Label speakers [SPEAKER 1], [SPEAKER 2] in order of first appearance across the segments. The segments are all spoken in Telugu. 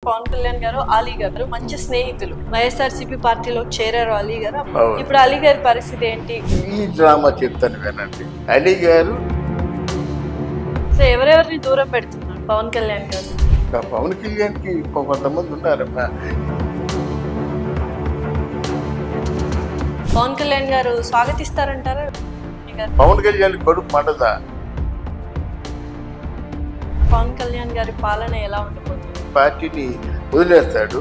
[SPEAKER 1] పవన్ కళ్యాణ్ గారు అలీ గారు మంచి స్నేహితులు. వైఎస్ఆర్సీపీ పార్టీలో చేరారు అలీ గారు. ఇప్పుడు అలీ గారి పరిస్థితి ఏంటి?
[SPEAKER 2] ఈ డ్రామా చెప్తాను వినండి. అలీ గారు
[SPEAKER 1] సో ఎవరెవరిని దూరం పెడుతున్నారు పవన్ కళ్యాణ్ గారు?
[SPEAKER 2] పవన్ కళ్యాణ్ కి కొంతమంది ఉన్నారమ్మా.
[SPEAKER 1] పవన్ కళ్యాణ్ గారు స్వాగతిస్తారంటారా?
[SPEAKER 2] పవన్ కళ్యాణ్ కొడుకు మండదా?
[SPEAKER 1] పవన్ కళ్యాణ్ గారి పాలన ఎలా ఉండబోతుంది?
[SPEAKER 2] పార్టీని వదిలేస్తాడు.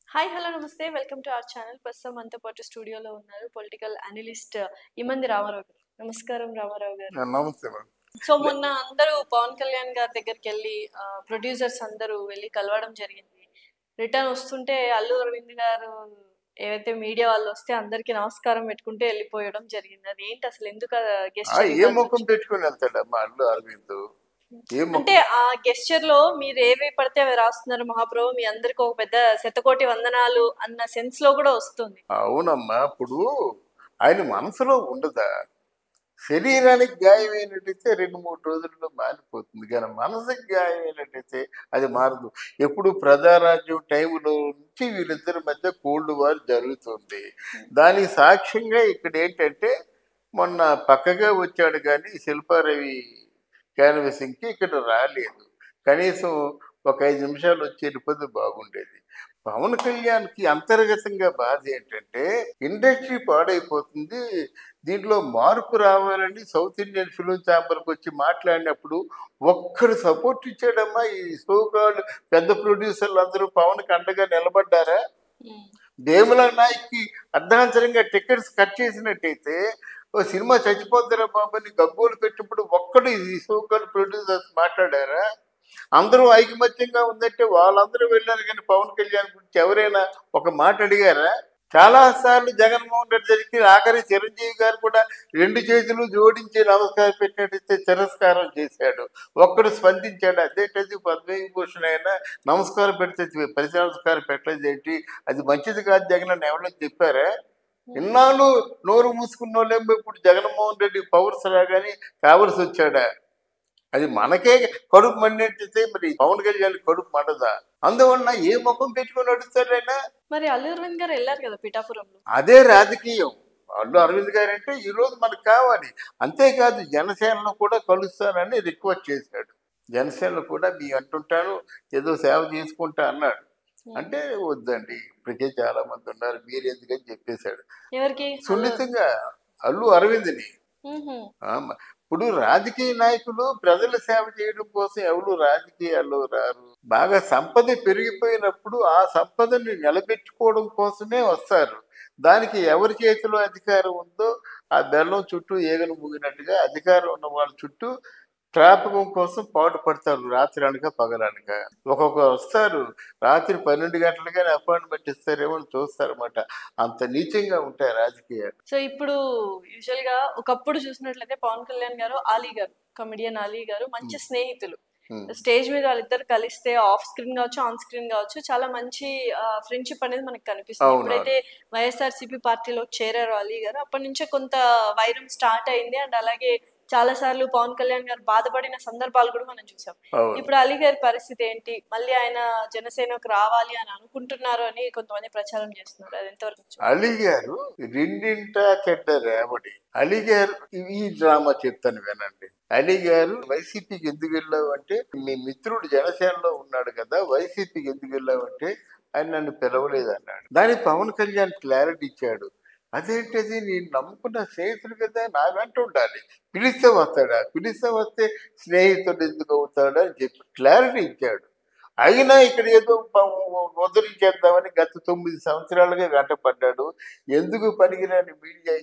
[SPEAKER 1] హాయ్ హలో నమస్తే, వెల్కమ్ టు అవర్ ఛానల్. ప్రస్తుతం మనతో పాటు స్టూడియోలో ఉన్నారు పొలిటికల్ అనలిస్ట్ ఇమంది రామారావు గారు. నమస్కారం రామారావు గారు.
[SPEAKER 2] నమస్తే మేడం.
[SPEAKER 1] సో మొన్న అందరూ పవన్ కళ్యాణ్ గారి దగ్గరికి వెళ్ళి ప్రొడ్యూసర్స్ అందరూ వెళ్ళి కలవడం జరిగింది. రిటర్న్ వస్తుంటే అల్లు అరవింద్ గారు ఏవైతే మీడియా వాళ్ళు వస్తే అందరికి నమస్కారం పెట్టుకుంటే వెళ్ళిపోయడం జరిగింది. అది ఏంటి అసలు? ఎందుకు
[SPEAKER 2] ఏ ముఖం పెట్టుకుని వెళ్తాడమ్మా అల్లు అరవింద్?
[SPEAKER 1] అంటే ఆ గెస్చర్ లో మీరు ఏవి పడితే అవి రాస్తున్నారు మహాప్రభు, మీ అందరికి ఒక పెద్ద శతకోటి వందనాలు అన్న సెన్స్ లో కూడా వస్తుంది.
[SPEAKER 2] అవునమ్మా, ఇప్పుడు ఆయన మనసులో ఉండదా? శరీరానికి గాయమైనట్టయితే 2-3 రోజుల్లో మారిపోతుంది, కానీ మనసుకి గాయమైనట్టయితే అది మారదు. ఎప్పుడు ప్రజారాజ్యం టైంలో నుంచి వీళ్ళిద్దరి మధ్య కోల్డ్ వార్ జరుగుతుంది. దానికి సాక్ష్యంగా ఇక్కడ ఏంటంటే మొన్న పక్కగా వచ్చాడు కానీ శిల్పారవి క్యాన్వసింగ్కి ఇక్కడ రాలేదు. కనీసం ఒక 5 నిమిషాలు వచ్చి వెళ్ళిపోతే బాగుండేది. పవన్ కళ్యాణ్కి అంతర్గతంగా బాధ ఏంటంటే ఇండస్ట్రీ పాడైపోతుంది, దీంట్లో మార్పు రావాలని సౌత్ ఇండియన్ ఫిలిం ఛాంబర్కి వచ్చి మాట్లాడినప్పుడు ఒక్కరు సపోర్ట్ ఇచ్చాడమ్మా. ఈ సోకాళ్ళు పెద్ద ప్రొడ్యూసర్లు అందరూ పవన్కి అండగా నిలబడ్డారా? దేముల నాయక్కి అర్ధాంతరంగా టికెట్స్ కట్ చేసినట్టయితే ఓ సినిమా చచ్చిపోతారా బాబుని గగ్గోలు పెట్టినప్పుడు ఒక్కడు ఈ సోకాల్ ప్రొడ్యూసర్స్ మాట్లాడారా? అందరూ ఐకమత్యంగా ఉందంటే వాళ్ళందరూ వెళ్ళారు, కానీ పవన్ కళ్యాణ్ గురించి ఎవరైనా ఒక మాట అడిగారా? చాలాసార్లు జగన్మోహన్ రెడ్డి దగ్గరికి ఆఖరి చిరంజీవి గారు కూడా 2 చేతులు జోడించి నమస్కారం పెట్టినట్టయితే తిరస్కారం చేశాడు, ఒక్కడు స్పందించాడు. అదేంటది పద్మవిభూషణ్ అయినా నమస్కారం పెడితే ప్రతి నమస్కారం పెట్టలేదు ఏంటి? అది మంచిది కాదు జగన్ అని ఎవరో చెప్పారా? ఇన్నాళ్ళు నోరు మూసుకున్న వాళ్ళేమో ఇప్పుడు జగన్మోహన్ రెడ్డి పవర్స్ రాగానే కావలసి వచ్చాడా? అది మనకే కడుపు మండితే మరి పవన్ కళ్యాణ్ కడుపు మండదా? అందువల్ల ఏ ముఖం పెట్టుకుని అడుగుతారైనా?
[SPEAKER 1] మరి అల్లు అరవింద్ గారు వెళ్ళారు కదా పిఠాపురంలో.
[SPEAKER 2] అదే రాజకీయం. అల్లు అరవింద్ గారు అంటే ఈరోజు మనకు కావాలి. అంతేకాదు జనసేనను కూడా కలుస్తానని రిక్వెస్ట్ చేశాడు. జనసేనలో కూడా మీ అంటుంటాను ఏదో సేవ చేసుకుంటా అన్నాడు. అంటే వద్దండి, ఇప్పటికే చాలా మంది ఉన్నారు, మీరు ఎందుకని చెప్పేశాడు.
[SPEAKER 1] ఎవరికి?
[SPEAKER 2] సున్నితంగా అల్లు అరవింద్ని. ఇప్పుడు రాజకీయ నాయకులు ప్రజల సేవ చేయడం కోసం ఎవరు రాజకీయాల్లో రారు. బాగా సంపద పెరిగిపోయినప్పుడు ఆ సంపదని నిలబెట్టుకోవడం కోసమే వస్తారు. దానికి ఎవరి చేతిలో అధికారం ఉందో ఆ బెల్లం చుట్టూ ఈగలు ముగినట్టుగా అధికారం ఉన్న వాళ్ళ చుట్టూ ట్రాపకం కోసం పాటుపడతారు, రాత్రి అనక పగలనక. ఒక్కొక్కరు వస్తారు రాత్రి 12 గంటలుగానే అపాయింట్మెంట్ ఇస్తారేమో చూస్తారన్నమాట. అంత నీచంగా ఉంటాయి రాజకీయాలు.
[SPEAKER 1] సో ఇప్పుడు యూజువల్ గా ఒకప్పుడు చూసినట్లయితే పవన్ కళ్యాణ్ గారు అలీ గారు, కమెడియన్ అలీ గారు మంచి స్నేహితులు. స్టేజ్ మీద వాళ్ళిద్దరు కలిస్తే ఆఫ్ స్క్రీన్ కావచ్చు ఆన్ స్క్రీన్ కావచ్చు చాలా మంచి ఫ్రెండ్షిప్ అనేది మనకు కనిపిస్తుంది. ఎప్పుడైతే వైఎస్ఆర్సీపీ పార్టీలో చేరారు అలీ గారు అప్పటి నుంచే కొంత వైరం స్టార్ట్ అయింది. అండ్ అలాగే చాలా సార్లు పవన్ కళ్యాణ్ గారు బాధపడిన సందర్భాలు కూడా మనం చూసాం. ఇప్పుడు అలీ గారి పరిస్థితి ఏంటి? మళ్ళీ ఆయన జనసేనకు రావాలి అని అనుకుంటున్నారు అని కొంతమంది ప్రచారం చేస్తున్నారు. అది ఎంతవరకు?
[SPEAKER 2] అలీ గారు రెండింటా చెడ్డ రేవడి. అలీ గారు ఈ డ్రామా చెప్తాను వినండి. అలీ గారు వైసీపీకి ఎందుకు వెళ్ళావు అంటే, మీ మిత్రుడు జనసేనలో ఉన్నాడు కదా, వైసీపీకి ఎందుకు వెళ్ళావు అంటే ఆయన నన్ను పిలవలేదు అన్నాడు. దానికి పవన్ కళ్యాణ్ క్లారిటీ ఇచ్చాడు. అదేంటిది, నేను నమ్ముకున్న స్నేహితుడు కదా, నా వెంట ఉండాలి, పిలిస్తే వస్తాడా, పిలిస్తే వస్తే స్నేహితుడు ఎందుకు అవుతాడా అని చెప్పి క్లారిటీ ఇచ్చాడు. అయినా ఇక్కడ ఏదో వదిలించేద్దామని గత 9 సంవత్సరాలుగా వెంటపడ్డాడు. ఎందుకు పనికిరాని మీడియా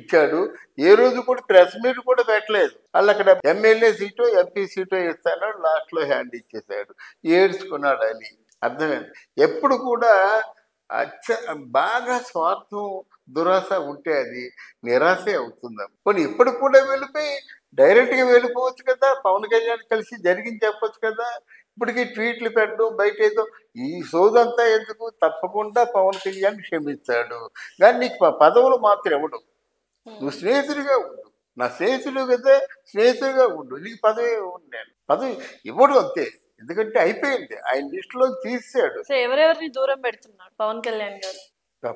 [SPEAKER 2] ఇచ్చాడు. ఏ రోజు కూడా ప్రెస్ మీట్ కూడా పెట్టలేదు. వాళ్ళు అక్కడ ఎమ్మెల్యే సీటో ఎంపీ సీటో ఇస్తాడు, లాస్ట్లో హ్యాండ్ ఇచ్చేసాడు. ఏడ్చుకున్నాడు అని అర్థమైంది. ఎప్పుడు కూడా బాగా స్వార్థం దురాశ ఉంటే అది నిరాశే అవుతుంది. కొన్ని ఇప్పుడు కూడా వెళ్ళిపోయి డైరెక్ట్గా వెళ్ళిపోవచ్చు కదా, పవన్ కళ్యాణ్ కలిసి జరిగింది చెప్పొచ్చు కదా. ఇప్పటికీ ట్వీట్లు పెట్టడం బయట ఏదో ఈ సోదంతా ఎందుకు, తప్పకుండా పవన్ కళ్యాణ్ క్షమిస్తాడు. కానీ నీకు పదవులు మాత్రం ఇవ్వడు. నువ్వు స్నేహితుడిగా ఉండు, నా స్నేహితుడు కదా, స్నేహితుడిగా ఉండు, నీకు పదవి ఇవ్వను నేను. పదవి ఇవ్వడు అంతే. ఎందుకంటే అయిపోయింది, ఆయన లిస్టులో తీసాడు.
[SPEAKER 1] సో ఎవరెవరిని దూరం పెడుతున్నాడు పవన్ కళ్యాణ్ గారు?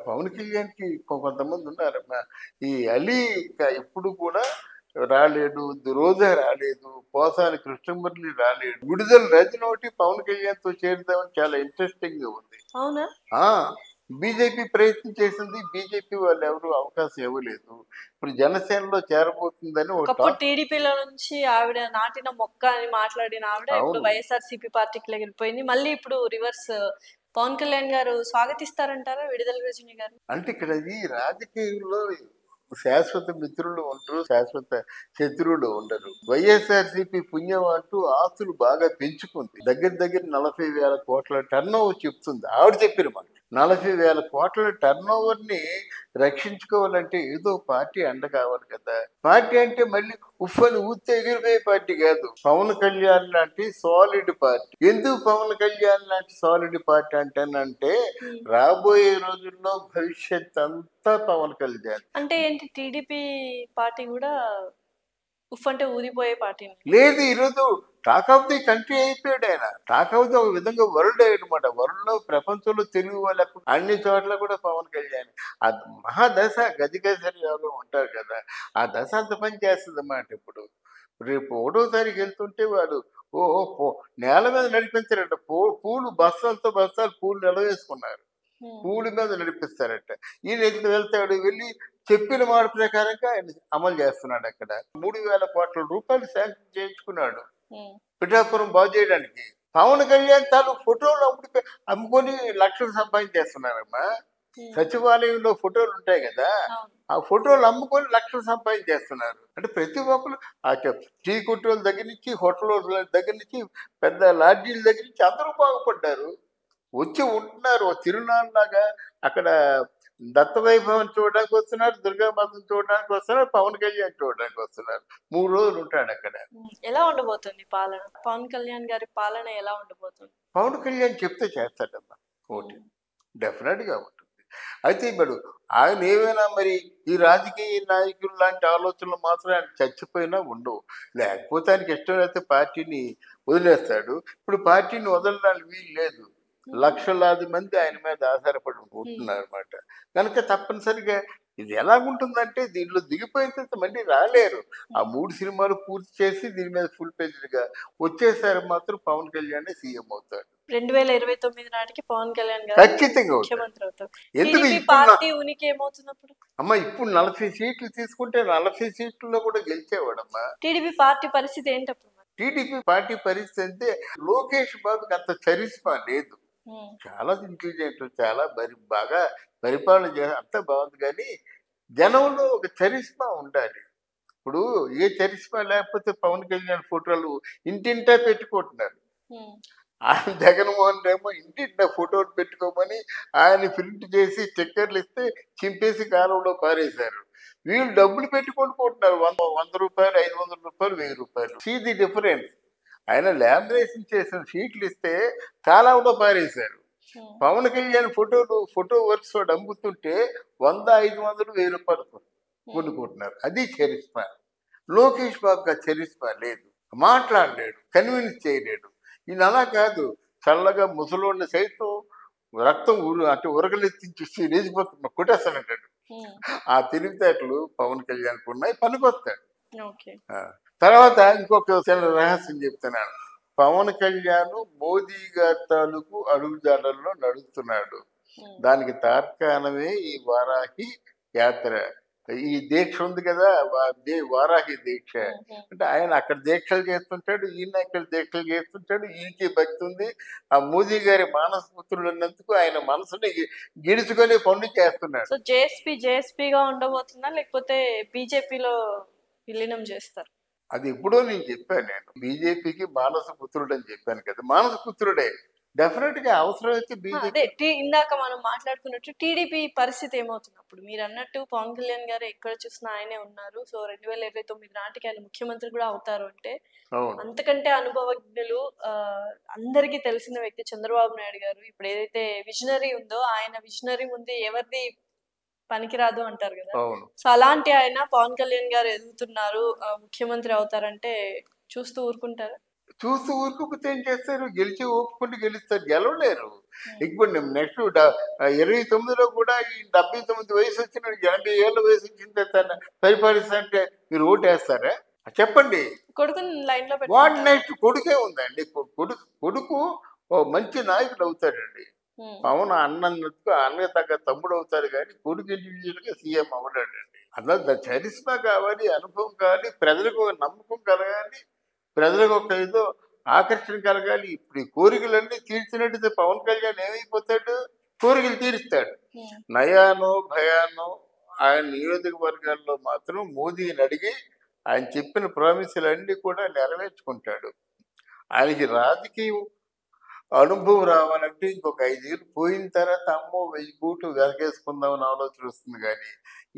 [SPEAKER 2] పవన్ కళ్యాణ్కి కొంతమంది ఉన్నారమ్మా. ఈ అలీ ఎప్పుడు కూడా రాలేడు, రోజా రాలేదు, పోసాని కృష్ణమురళి రాలేడు. విడుదల రజని ఒకటి పవన్ కళ్యాణ్ తో చేరుదామని చాలా ఇంట్రెస్టింగ్ గా ఉంది.
[SPEAKER 1] అవునా?
[SPEAKER 2] బీజేపీ ప్రయత్నం చేసింది, బీజేపీ వాళ్ళు ఎవరు అవకాశం ఇవ్వలేదు. ఇప్పుడు జనసేనలో చేరబోతుందని
[SPEAKER 1] ఒకప్పుడు టీడీపీలో నుంచి ఆవిడ నాటిన మొక్క అని మాట్లాడిన ఆవిడ ఇప్పుడు వైఎస్ఆర్సీపీ పార్టీకి వెళ్ళిపోయింది. మళ్ళీ ఇప్పుడు రివర్స్ పవన్ కళ్యాణ్ గారు స్వాగతిస్తారంటారా విడుదల రజని గారు?
[SPEAKER 2] అంటే ఇక్కడ ఈ రాజకీయంలో శాశ్వత మిత్రులు ఉండరు, శాశ్వత శత్రువులు ఉండరు. వైఎస్ఆర్సీపీ పుణ్యం అంటూ ఆస్తులు బాగా పెంచుకుంది. దగ్గర 40,000 కోట్ల టర్న్ ఓవర్ చెప్తుంది. ఆవిడ చెప్పిన మాట 40,000 కోట్ల టర్న్ ఓవర్ ని రక్షించుకోవాలంటే ఏదో పార్టీ అండ కావాలి కదా. పార్టీ అంటే మళ్ళీ ఉఫ్ఫని ఊతే ఎగిరిపోయే పార్టీ కాదు. పవన్ కళ్యాణ్ లాంటి సాలిడ్ పార్టీ. ఎందుకు పవన్ కళ్యాణ్ లాంటి సాలిడ్ పార్టీ అంటేనంటే రాబోయే రోజుల్లో భవిష్యత్ అంతా పవన్ కళ్యాణ్.
[SPEAKER 1] అంటే ఏంటి, టీడీపీ పార్టీ కూడా ఉఫ్ అంటే ఊదిపోయే పార్టీ
[SPEAKER 2] లేదు. ఈరోజు టాక్ ఆఫ్ ది కంట్రీ అయిపోయాడు ఆయన. టాక్ ఆఫ్ ది ఒక విధంగా వరల్డ్ అనమాట. వరల్డ్ లో, ప్రపంచంలో తెలుగు వాళ్ళకు అన్ని చోట్ల కూడా పవన్ కళ్యాణ్ ఆ మహాదశ గజగజ ఎవరో ఉంటారు కదా, ఆ దశ అంత పని చేస్తుంది అన్నమాట. ఇప్పుడు రేపు 1వ తారీఖు వెళ్తుంటే వాడు నేల మీద నడిపించారట. పూలు బస్తాలతో బస్తాలు పూలు నిలవేసుకున్నారు, పూల మీద నడిపిస్తారట. ఈయన వెళ్తాడు, వెళ్ళి చెప్పిన మాట ప్రకారంగా ఆయన అమలు చేస్తున్నాడు. అక్కడ 3,000 కోట్ల రూపాయలు శాంక్షన్ చేయించుకున్నాడు పిఠాపురం బాగు చేయడానికి. పవన్ కళ్యాణ్ తాను ఫోటోలు అమ్ముకొని లక్షలు సంపాదించేస్తున్నారమ్మా. సచివాలయంలో ఫోటోలు ఉంటాయి కదా, ఆ ఫోటోలు అమ్ముకొని లక్షలు సంపాదించేస్తున్నారు. అంటే ప్రతి ఒక్కరు ఆ టీ కొట్టుల దగ్గర నుంచి, హోటల్ దగ్గర నుంచి, పెద్ద లాడ్జీల దగ్గర నుంచి అందరూ బాగుపడ్డారు. వచ్చి ఉంటున్నారు తిరునాళ్ళలాగా. అక్కడ దత్తవైభవం చూడడానికి వస్తున్నారు, దుర్గామాతను చూడడానికి వస్తున్నారు, పవన్ కళ్యాణ్ చూడడానికి వస్తున్నారు. 3 రోజులు ఉంటాడు అక్కడ.
[SPEAKER 1] ఎలా ఉండబోతుంది పాలన? పవన్ కళ్యాణ్ గారి పాలన ఎలా ఉండబోతుంది?
[SPEAKER 2] పవన్ కళ్యాణ్ చెప్తే చేస్తాడమ్మా. ఒకటి డెఫినెట్ గా ఉంటుంది. అయితే ఇప్పుడు ఆయన ఏమైనా మరి ఈ రాజకీయ నాయకులు లాంటి ఆలోచనలు మాత్రం ఆయన చచ్చిపోయినా ఉండవు. లేకపోతే ఆయనకి ఇష్టమైతే పార్టీని వదిలేస్తాడు. ఇప్పుడు పార్టీని వదలడానికి వీలు లేదు. లక్షలాది మంది ఆయన మీద ఆధారపడి ఉంటున్నారు అనమాట. కనుక తప్పనిసరిగా ఇది ఎలాగుంటుందంటే దీనిలో దిగిపోయిన తర్వాత మళ్ళీ రాలేరు. ఆ 3 సినిమాలు పూర్తి చేసి దీని మీద ఫుల్ పేజ్డ్గా వచ్చేసారి మాత్రం పవన్ కళ్యాణ్ సీఎం అవుతాడు.
[SPEAKER 1] 2029 నాటికి పవన్ కళ్యాణ్ గారు
[SPEAKER 2] ఖచ్చితంగా
[SPEAKER 1] ముఖ్యమంత్రి అవుతారు.
[SPEAKER 2] ఎందుకు
[SPEAKER 1] పార్టీ ఉనికి ఏమవుతున్నప్పుడు
[SPEAKER 2] అమ్మా, ఇప్పుడు 40 సీట్లు తీసుకుంటే 40 సీట్లలో కూడా గెలిచేవాడమ్మా.
[SPEAKER 1] టీడీపీ పార్టీ పరిస్థితి ఏంటప్పుడు?
[SPEAKER 2] టీడీపీ పార్టీ పరిస్థితి అంటే లోకేష్ బాబుకి అంత చరిస్మా లేదు. చాలా ఇంటెలిజెంట్, చాలా బాగా పరిపాలన అంతా బాగుంది. కానీ జనంలో ఒక చరిస్మా ఉండాలి. ఇప్పుడు ఏ చరిస్మా లేకపోతే పవన్ కళ్యాణ్ ఫోటోలు ఇంటింటా పెట్టుకుంటున్నారు. ఆయన జగన్మోహన్ ఏమో ఇంటింటా ఫోటోలు పెట్టుకోమని ఆయన ప్రింట్ చేసి స్టిక్కర్లు ఇస్తే చింపేసి కాలంలో పారేశారు. వీళ్ళు డబ్బులు పెట్టుకొని పోతున్నారు. 100 రూపాయలు, 500 రూపాయలు, 1000 రూపాయలు. See the difference. ఆయన లామినేషన్ చేసిన షీట్లు ఇస్తే కాలంలో పారేశారు. పవన్ కళ్యాణ్ ఫోటో వర్క్స్ వాడు అమ్ముతుంటే 100, 500, 1000 రూపాయలు కొనుక్కుంటున్నారు. అది చరిస్మా. లోకేష్ బాబుకి చరిస్మా లేదు. మాట్లాడలేడు, కన్విన్స్ చేయలేడు. ఈయన అలా కాదు, చల్లగా ముసలోడిని సైతం రక్తం అంటే ఉరగలెత్తించి లేచిపోతున్నా కొట్టేస్తానంటాడు. ఆ తెలివితేటలు పవన్ కళ్యాణ్కి ఉన్నాయి, పనికొస్తాడు. తర్వాత ఇంకొక చిన్న రహస్యం చెప్తున్నాను. పవన్ కళ్యాణ్ మోదీ గారి తాలూకు అడుగుజాడల్లో నడుస్తున్నాడు. దానికి తార్కాణమే ఈ వారాహి యాత్ర. ఈ దీక్ష ఉంది కదా, వారాహి దీక్ష. అంటే ఆయన అక్కడ దీక్షలు చేస్తుంటాడు, ఈయన ఇక్కడ దీక్షలు చేస్తుంటాడు. ఈయనకి భక్తి ఉంది. ఆ మోదీ గారి మానస పుత్రులు ఉన్నందుకు ఆయన మనసుని గిడుచుకొని పనులు చేస్తున్నాడు.
[SPEAKER 1] సో జేఎస్పీగా ఉండబోతుందా, లేకపోతే బీజేపీలో విలీనం చేస్తారు?
[SPEAKER 2] అది ఎప్పుడో నేను చెప్పాను. నేను బీజేపీకి మానస పుత్రుడు అని చెప్పాను కదా. మానస పుత్రుడే, డెఫినెట్ గా అవసరమైతే
[SPEAKER 1] అదే
[SPEAKER 2] బీజేపీ
[SPEAKER 1] ఇందాక మనం మాట్లాడుకున్నట్టు టీడీపీ పరిస్థితి ఏమవుతుంది అప్పుడు మీరు అన్నట్టు పవన్ కళ్యాణ్ గారు ఎక్కడ చూసినా ఆయనే ఉన్నారు. సో 2029 నాటికి ఆయన ముఖ్యమంత్రి కూడా అవుతారు అంటే
[SPEAKER 2] అవును
[SPEAKER 1] అంతకంటే అనుభవజ్ఞులు అందరికీ తెలిసిన వ్యక్తి చంద్రబాబు నాయుడు గారు. ఇప్పుడు ఏదైతే విజనరీ ఉందో ఆయన విజనరీ ముందు ఎవరిది పనికిరాదు అంటారు కదా.
[SPEAKER 2] అవును
[SPEAKER 1] సో అలాంటి ఆయన పవన్ కళ్యాణ్ గారు ఎదుగుతున్నారు, ముఖ్యమంత్రి అవుతారంటే చూస్తూ ఊరుకుంటారు.
[SPEAKER 2] చూస్తూ ఊరుకోకపోతే ఏం చేస్తారు? గెలిచి ఒప్పుకుంటూ గెలుస్తారు, గెలవలేరు. ఇప్పుడు నెక్స్ట్ 29లో కూడా ఈ 79 వయసు వచ్చిన 80 ఏళ్ళ వయసు వచ్చిన తర్వాత పరిపాలిస్తారంటే మీరు ఓటేస్తారా? చెప్పండి.
[SPEAKER 1] కొడుకుని లైన్ లో
[SPEAKER 2] వాడు
[SPEAKER 1] పెట్టుకుంటారు.
[SPEAKER 2] నెక్స్ట్ కొడుకే ఉందండి. కొడుకు ఓ మంచి నాయకుడు అవుతాడండి. పవన్ అన్నకు అన్నకి తగ్గ తమ్ముడు అవుతాడు, కానీ కొడుకు ఇండివిజువల్ గా సీఎం అవ్వడాడండి. అలా చరిస్మా కావాలి, అనుభవం కావాలి, ప్రజలకు ఒక నమ్మకం కలగాలి, ప్రజలకు ఒక ఏదో ఆకర్షణ కలగాలి. ఇప్పుడు ఈ కోరికలన్నీ తీర్చినట్టు పవన్ కళ్యాణ్ ఏమైపోతాడు? కోరికలు తీరుస్తాడు. నయానో భయానో ఆయన నియోజకవర్గాల్లో మాత్రం మోదీని అడిగి ఆయన చెప్పిన ప్రామిసులన్నీ కూడా నెరవేర్చుకుంటాడు. ఆయనకి రాజకీయం అనుభవం రావాలంటే ఇంకొక 5 ఏళ్ళు పోయిన తర్వాత అమ్మో 1000 కోట్లు వెనకేసుకుందామని ఆలోచన వస్తుంది, కానీ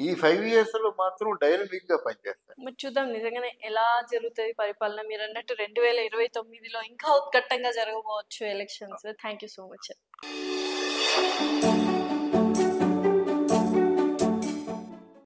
[SPEAKER 2] ఈ 5 years లో మాత్రం డైనమిక్ గా పనిచేస్తారు.
[SPEAKER 1] మరి చూద్దాం నిజంగానే ఎలా జరుగుతుంది పరిపాలన. మీరు అన్నట్టు 2029లో ఇంకా ఉత్కట్టంగా జరగబోవచ్చు elections. Thank you so much.